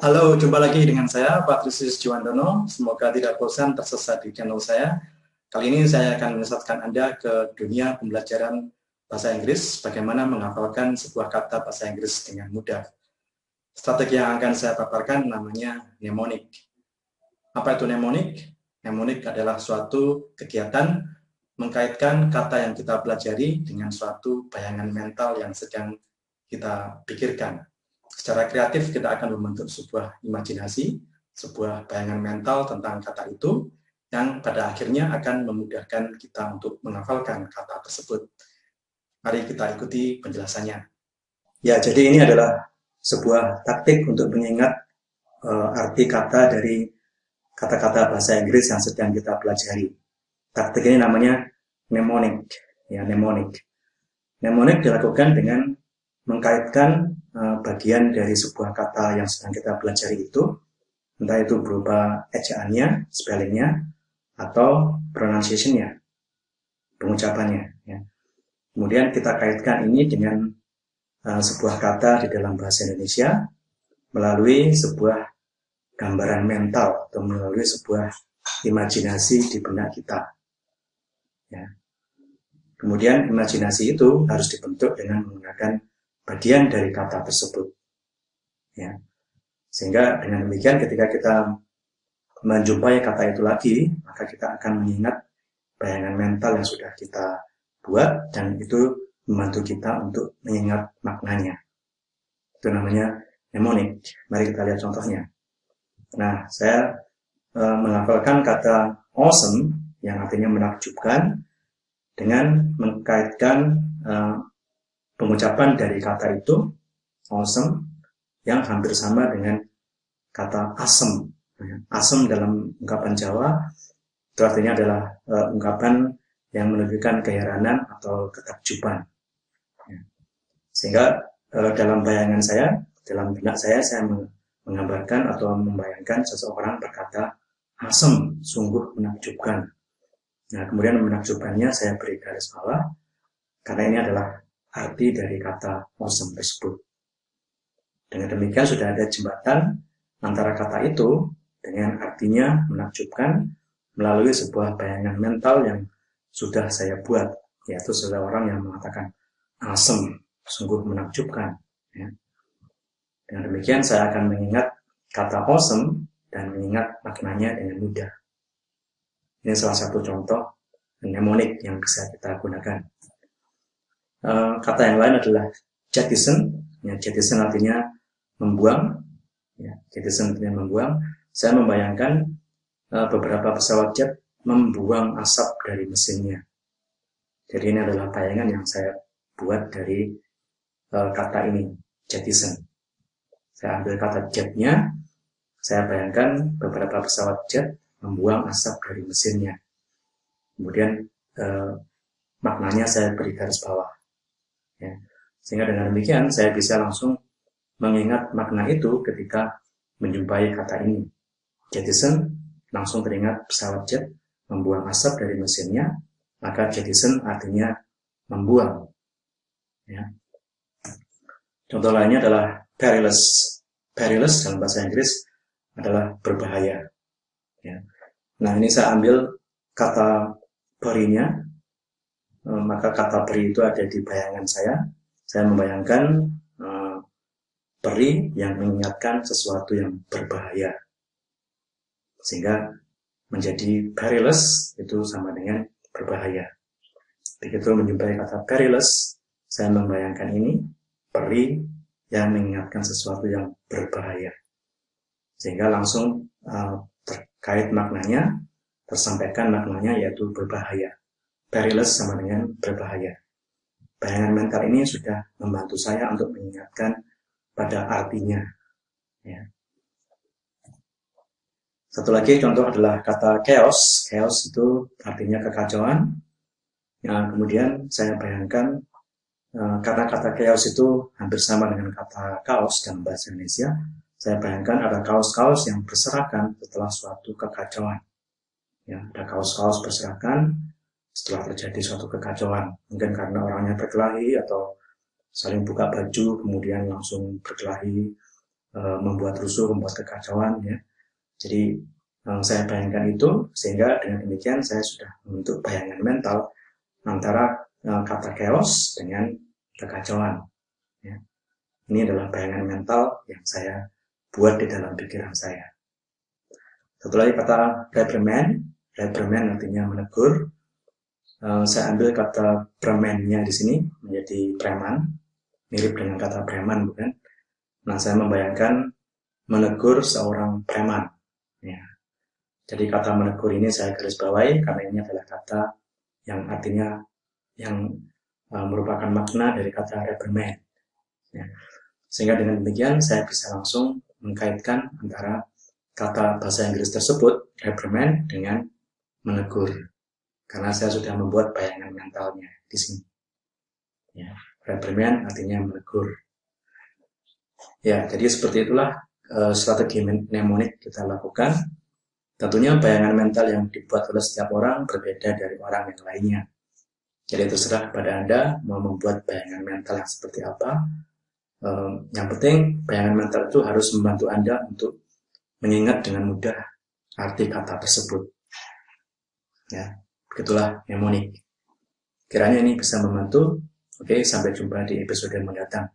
Halo, jumpa lagi dengan saya, Patrisius Juwandono. Semoga tidak bosan tersesat di channel saya. Kali ini saya akan menyesatkan Anda ke dunia pembelajaran bahasa Inggris, bagaimana menghafalkan sebuah kata bahasa Inggris dengan mudah. Strategi yang akan saya paparkan namanya mnemonik. Apa itu mnemonik? Mnemonik adalah suatu kegiatan mengkaitkan kata yang kita pelajari dengan suatu bayangan mental yang sedang kita pikirkan. Secara kreatif kita akan membentuk sebuah imajinasi, sebuah bayangan mental tentang kata itu, yang pada akhirnya akan memudahkan kita untuk menghafalkan kata tersebut. Mari kita ikuti penjelasannya. Ya, jadi ini adalah sebuah taktik untuk mengingat arti kata dari kata-kata bahasa Inggris yang sedang kita pelajari. Taktik ini namanya mnemonik. Ya, mnemonik. Mnemonik dilakukan dengan mengkaitkan bagian dari sebuah kata yang sedang kita pelajari itu, entah itu berupa ejaannya, spellingnya, atau pronunciation-nya, pengucapannya. Ya. Kemudian kita kaitkan ini dengan sebuah kata di dalam bahasa Indonesia melalui sebuah gambaran mental atau melalui sebuah imajinasi di benak kita. Ya. Kemudian imajinasi itu harus dibentuk dengan menggunakan bagian dari kata tersebut. Ya. Sehingga dengan demikian ketika kita menjumpai kata itu lagi, maka kita akan mengingat bayangan mental yang sudah kita buat dan itu membantu kita untuk mengingat maknanya. Itu namanya mnemonik. Mari kita lihat contohnya. Nah, saya menghafalkan kata awesome yang artinya menakjubkan dengan mengkaitkan pengucapan dari kata itu awesome yang hampir sama dengan kata asem. Asem dalam ungkapan Jawa itu artinya adalah ungkapan yang menunjukkan keheranan atau ketakjuban. Sehingga dalam bayangan saya, dalam benak saya menggambarkan atau membayangkan seseorang berkata asem, sungguh menakjubkan. Nah, kemudian menakjubkannya saya beri garis bawah karena ini adalah arti dari kata awesome tersebut. Dengan demikian sudah ada jembatan antara kata itu dengan artinya menakjubkan melalui sebuah bayangan mental yang sudah saya buat, yaitu seseorang yang mengatakan awesome, sungguh menakjubkan. Ya. Dengan demikian saya akan mengingat kata awesome dan mengingat maknanya dengan mudah. Ini salah satu contoh mnemonik yang bisa kita gunakan. Kata yang lain adalah jettison. Ya, jettison artinya membuang. Ya, jettison artinya membuang. Saya membayangkan beberapa pesawat jet membuang asap dari mesinnya. Jadi ini adalah bayangan yang saya buat dari kata ini, jettison. Saya ambil kata jetnya, saya bayangkan beberapa pesawat jet membuang asap dari mesinnya. Kemudian maknanya saya beri garis bawah. Ya. Sehingga dengan demikian saya bisa langsung mengingat makna itu ketika menjumpai kata ini. Jettison, langsung teringat pesawat jet membuang asap dari mesinnya, maka jettison artinya membuang. Ya. Contoh lainnya adalah perilous. Perilous dalam bahasa Inggris adalah berbahaya. Ya. Nah, ini saya ambil kata perinya, maka kata peri itu ada di bayangan saya. Saya membayangkan peri yang mengingatkan sesuatu yang berbahaya. Sehingga menjadi perilous itu sama dengan berbahaya. Begitu menjumpai kata perilous, saya membayangkan ini peri yang mengingatkan sesuatu yang berbahaya. Sehingga langsung terkait maknanya, tersampaikan maknanya yaitu berbahaya. Perilous sama dengan berbahaya. Bayangan mental ini sudah membantu saya untuk mengingatkan pada artinya. Ya. Satu lagi contoh adalah kata chaos. Chaos itu artinya kekacauan. Yang kemudian saya bayangkan karena kata chaos itu hampir sama dengan kata kaos dalam bahasa Indonesia, saya bayangkan ada kaos-kaos yang berserakan setelah suatu kekacauan. Ya, ada kaos-kaos berserakan setelah terjadi suatu kekacauan. Mungkin karena orangnya berkelahi atau saling buka baju, kemudian langsung berkelahi, membuat rusuh, membuat kekacauan, ya. Jadi saya bayangkan itu, sehingga dengan demikian saya sudah membentuk bayangan mental antara kata chaos dengan kekacauan. Ya. Ini adalah bayangan mental yang saya buat di dalam pikiran saya. Satu lagi kata reprimand. Reprimand artinya menegur. Saya ambil kata preman-nya di sini menjadi preman, mirip dengan kata preman, bukan? Nah, saya membayangkan menegur seorang preman. Ya. Jadi kata menegur ini saya garis bawahi karena ini adalah kata yang artinya yang merupakan makna dari kata reprimand. Ya. Sehingga dengan demikian saya bisa langsung mengkaitkan antara kata bahasa Inggris tersebut, reprimand, dengan menegur. Karena saya sudah membuat bayangan mentalnya di sini. Ya, reprimand artinya menegur. Ya, jadi seperti itulah strategi mnemonik kita lakukan. Tentunya bayangan mental yang dibuat oleh setiap orang berbeda dari orang yang lainnya. Jadi terserah kepada Anda mau membuat bayangan mental yang seperti apa. Yang penting bayangan mental itu harus membantu Anda untuk mengingat dengan mudah arti kata tersebut. Ya, begitulah mnemonik. Kiranya ini bisa membantu. Oke, sampai jumpa di episode mendatang.